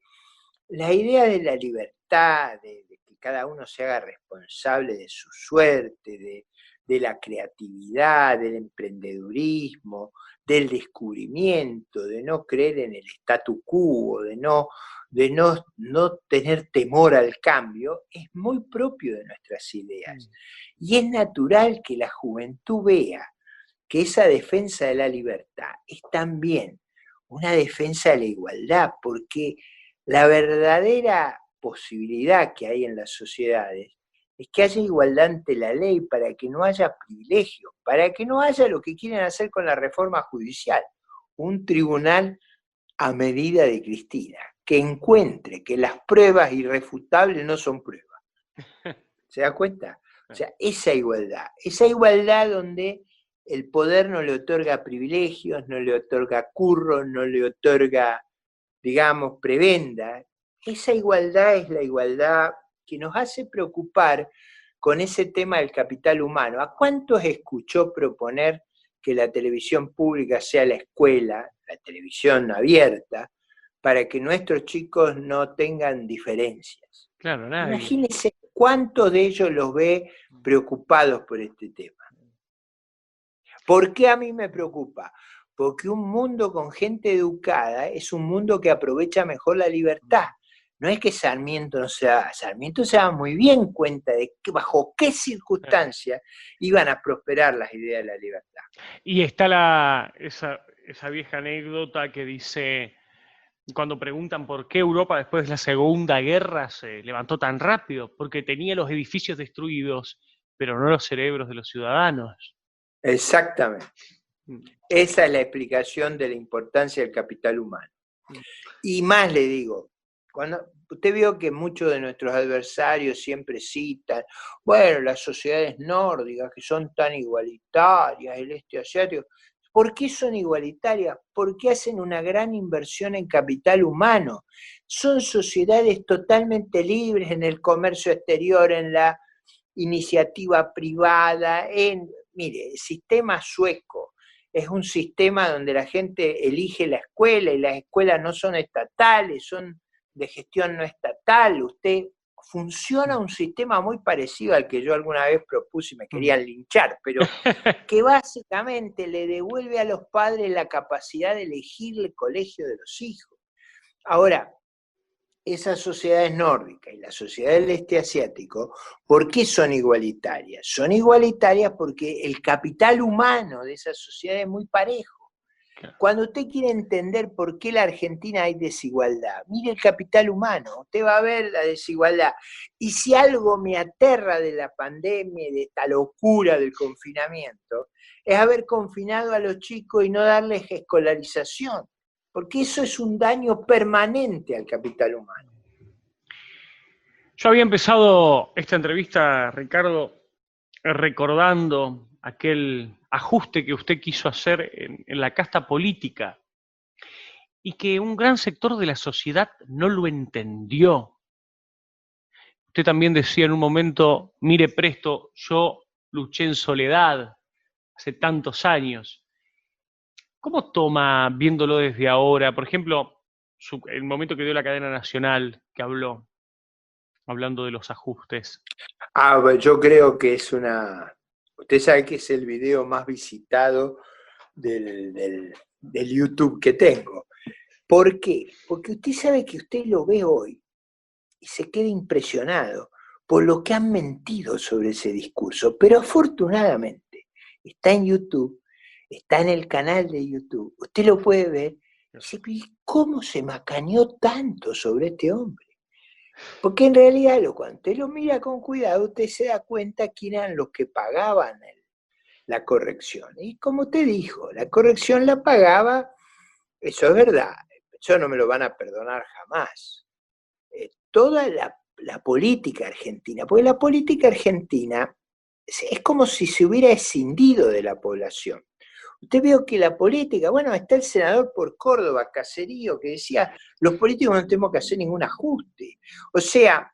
la idea de la libertad, de que cada uno se haga responsable de su suerte, de la creatividad, del emprendedurismo, del descubrimiento, de no creer en el statu quo, de no tener temor al cambio, es muy propio de nuestras ideas. Y es natural que la juventud vea que esa defensa de la libertad es también una defensa de la igualdad, porque la verdadera posibilidad que hay en las sociedades es que haya igualdad ante la ley, para que no haya privilegios, para que no haya lo que quieren hacer con la reforma judicial, un tribunal a medida de Cristina, que encuentre que las pruebas irrefutables no son pruebas. ¿Se da cuenta? O sea, esa igualdad donde el poder no le otorga privilegios, no le otorga curros, no le otorga, digamos, prebenda. Esa igualdad es la igualdad que nos hace preocupar con ese tema del capital humano. ¿A cuántos escuchó proponer que la televisión pública sea la escuela, la televisión abierta, para que nuestros chicos no tengan diferencias? Claro, nadie. Imagínense cuántos de ellos los ve preocupados por este tema. ¿Por qué a mí me preocupa? Porque un mundo con gente educada es un mundo que aprovecha mejor la libertad. No es que Sarmiento se da muy bien cuenta de que bajo qué circunstancias iban a prosperar las ideas de la libertad. Y está esa vieja anécdota que dice, cuando preguntan por qué Europa después de la Segunda Guerra se levantó tan rápido, porque tenía los edificios destruidos, pero no los cerebros de los ciudadanos. Exactamente. Esa es la explicación de la importancia del capital humano. Y más le digo, cuando usted vio que muchos de nuestros adversarios siempre citan, bueno, las sociedades nórdicas que son tan igualitarias, el este asiático, ¿por qué son igualitarias? Porque hacen una gran inversión en capital humano. Son sociedades totalmente libres en el comercio exterior, en la iniciativa privada, mire, el sistema sueco es un sistema donde la gente elige la escuela y las escuelas no son estatales, son de gestión no estatal. Funciona un sistema muy parecido al que yo alguna vez propuse y me querían linchar, pero que básicamente le devuelve a los padres la capacidad de elegir el colegio de los hijos. Ahora, esas sociedades nórdicas y la sociedad del este asiático, ¿por qué son igualitarias? Son igualitarias porque el capital humano de esas sociedades es muy parejo. Cuando usted quiere entender por qué en la Argentina hay desigualdad, mire el capital humano, usted va a ver la desigualdad. Y si algo me aterra de la pandemia y de esta locura del confinamiento, es haber confinado a los chicos y no darles escolarización, porque eso es un daño permanente al capital humano. Yo había empezado esta entrevista, Ricardo, recordando aquel ajuste que usted quiso hacer en la casta política y que un gran sector de la sociedad no lo entendió. Usted también decía en un momento, mire Presto, yo luché en soledad hace tantos años. ¿Cómo toma, viéndolo desde ahora, por ejemplo, el momento que dio la cadena nacional, que hablando de los ajustes? Yo creo que es usted sabe que es el video más visitado del YouTube que tengo. ¿Por qué? Porque usted sabe que usted lo ve hoy y se queda impresionado por lo que han mentido sobre ese discurso, pero afortunadamente está en YouTube, está en el canal de YouTube, usted lo puede ver y dice, ¿cómo se macaneó tanto sobre este hombre? Porque en realidad cuando usted lo mira con cuidado, usted se da cuenta quién eran los que pagaban la corrección. Y como usted dijo, la corrección la pagaba, eso es verdad, eso no me lo van a perdonar jamás, toda la política argentina, porque la política argentina es como si se hubiera escindido de la población. Usted vio que la política, bueno, está el senador por Córdoba, Caserío, que decía, los políticos no tenemos que hacer ningún ajuste. O sea,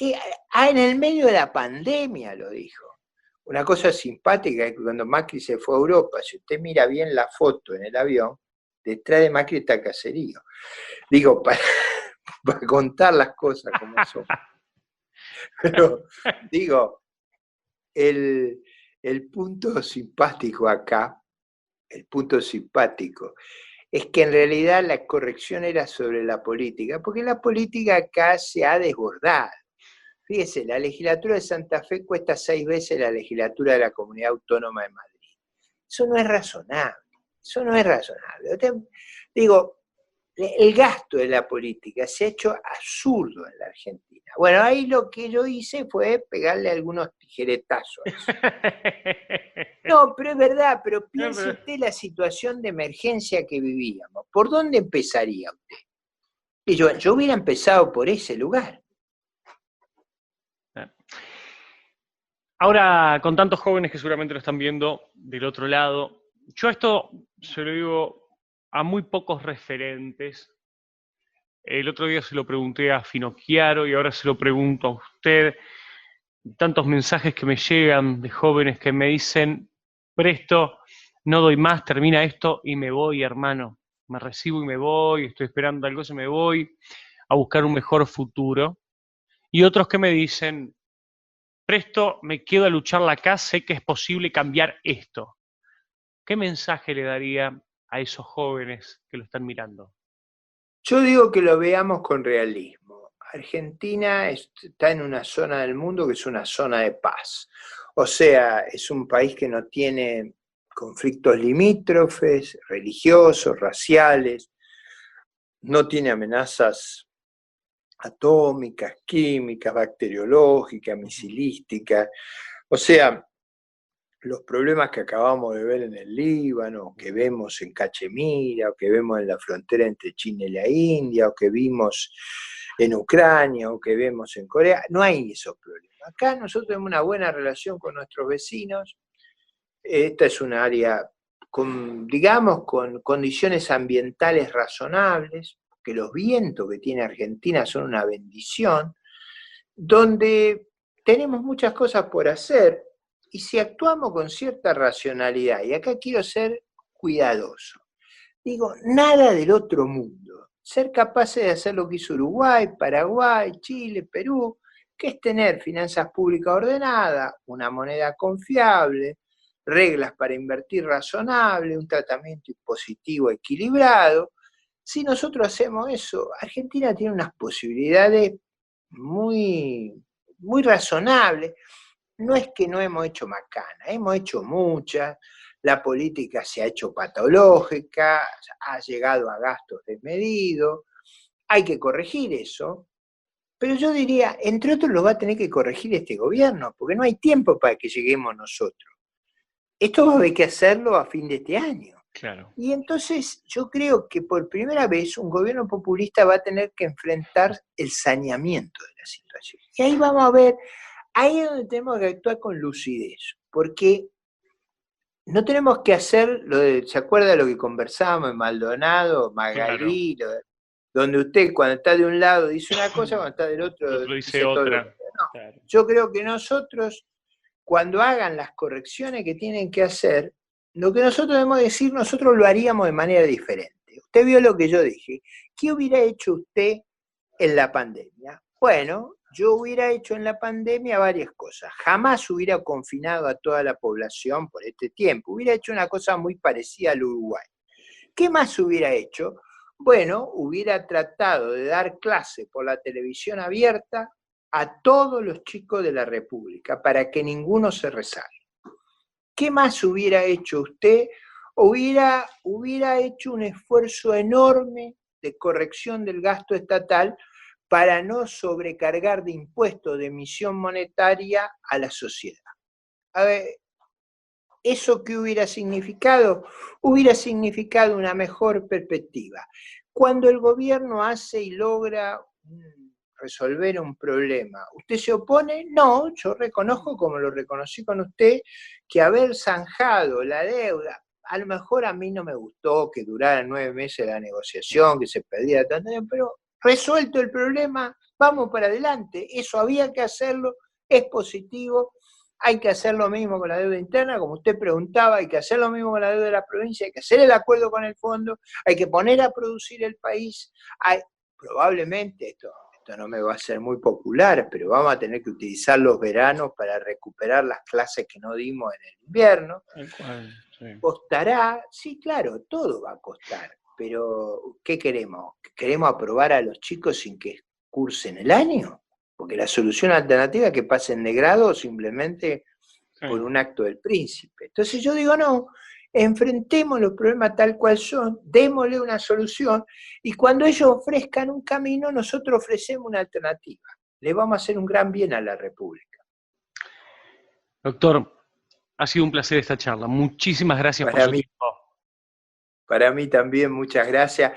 en el medio de la pandemia lo dijo. Una cosa simpática es que cuando Macri se fue a Europa, si usted mira bien la foto en el avión, detrás de Macri está Caserío. Digo, para contar las cosas como son. Pero, digo, el punto simpático acá, el punto simpático, es que en realidad la corrección era sobre la política, porque la política acá se ha desbordado. Fíjese, la legislatura de Santa Fe cuesta 6 veces la legislatura de la Comunidad Autónoma de Madrid. Eso no es razonable, eso no es razonable. Digo, el gasto de la política se ha hecho absurdo en la Argentina. Bueno, ahí lo que yo hice fue pegarle algunos tijeretazos a eso. No, pero es verdad, pero piense usted la situación de emergencia que vivíamos. ¿Por dónde empezaría usted? Y yo hubiera empezado por ese lugar. Ahora, con tantos jóvenes que seguramente lo están viendo del otro lado, yo esto se lo digo a muy pocos referentes. El otro día se lo pregunté a Finocchiaro y ahora se lo pregunto a usted. Tantos mensajes que me llegan de jóvenes que me dicen, Presto, no doy más, termina esto y me voy, hermano. Me recibo y me voy, estoy esperando algo y me voy a buscar un mejor futuro. Y otros que me dicen, Presto, me quedo a lucharla acá, sé que es posible cambiar esto. ¿Qué mensaje le daría a esos jóvenes que lo están mirando? Yo digo que lo veamos con realismo. Argentina está en una zona del mundo que es una zona de paz. O sea, es un país que no tiene conflictos limítrofes, religiosos, raciales, no tiene amenazas atómicas, químicas, bacteriológicas, misilísticas. O sea, los problemas que acabamos de ver en el Líbano, que vemos en Cachemira, o que vemos en la frontera entre China y la India, o que vimos en Ucrania, o que vemos en Corea, no hay esos problemas. Acá nosotros tenemos una buena relación con nuestros vecinos. Esta es un área con, digamos, con condiciones ambientales razonables, que los vientos que tiene Argentina son una bendición, donde tenemos muchas cosas por hacer, y si actuamos con cierta racionalidad, y acá quiero ser cuidadoso, digo, nada del otro mundo, ser capaces de hacer lo que hizo Uruguay, Paraguay, Chile, Perú, que es tener finanzas públicas ordenadas, una moneda confiable, reglas para invertir razonable, un tratamiento impositivo equilibrado. Si nosotros hacemos eso, Argentina tiene unas posibilidades muy, muy razonables. No es que no hemos hecho macana, hemos hecho muchas, la política se ha hecho patológica, ha llegado a gastos desmedidos, hay que corregir eso, pero yo diría, entre otros lo va a tener que corregir este gobierno, porque no hay tiempo para que lleguemos nosotros. Esto va a haber que hacerlo a fin de este año. Claro. Y entonces yo creo que por primera vez un gobierno populista va a tener que enfrentar el saneamiento de la situación. Y ahí vamos a ver, ahí es donde tenemos que actuar con lucidez, porque no tenemos que hacer lo de, ¿se acuerda lo que conversábamos en Maldonado, Magalí, Claro. donde usted cuando está de un lado dice una cosa, cuando está del otro dice todo lo otra. contrario? No, Claro. yo creo que nosotros, cuando hagan las correcciones que tienen que hacer, lo que nosotros debemos decir, nosotros lo haríamos de manera diferente. Usted vio lo que yo dije. ¿Qué hubiera hecho usted en la pandemia? Bueno, yo hubiera hecho en la pandemia varias cosas. Jamás hubiera confinado a toda la población por este tiempo. Hubiera hecho una cosa muy parecida al Uruguay. ¿Qué más hubiera hecho? Bueno, hubiera tratado de dar clase por la televisión abierta a todos los chicos de la República para que ninguno se rezaguen. ¿Qué más hubiera hecho usted? Hubiera hecho un esfuerzo enorme de corrección del gasto estatal para no sobrecargar de impuestos de emisión monetaria a la sociedad. A ver, ¿eso qué hubiera significado? Hubiera significado una mejor perspectiva. Cuando el gobierno hace y logra resolver un problema, ¿usted se opone? No, yo reconozco, como lo reconocí con usted, que haber zanjado la deuda, a lo mejor a mí no me gustó que durara 9 meses la negociación, que se perdiera tanto tiempo, pero resuelto el problema, vamos para adelante. Eso había que hacerlo, es positivo. Hay que hacer lo mismo con la deuda interna, como usted preguntaba, hay que hacer lo mismo con la deuda de la provincia, hay que hacer el acuerdo con el fondo, hay que poner a producir el país. Probablemente, esto esto no me va a ser muy popular, pero vamos a tener que utilizar los veranos para recuperar las clases que no dimos en el invierno. Sí. Costará, sí, claro, todo va a costar, pero ¿qué queremos? ¿Queremos aprobar a los chicos sin que cursen el año? Porque la solución alternativa es que pasen de grado simplemente por un acto del príncipe. Entonces yo digo, no, enfrentemos los problemas tal cual son, démosle una solución, y cuando ellos ofrezcan un camino, nosotros ofrecemos una alternativa. Le vamos a hacer un gran bien a la República. Doctor, ha sido un placer esta charla. Muchísimas gracias por su tiempo. Para mí también, muchas gracias.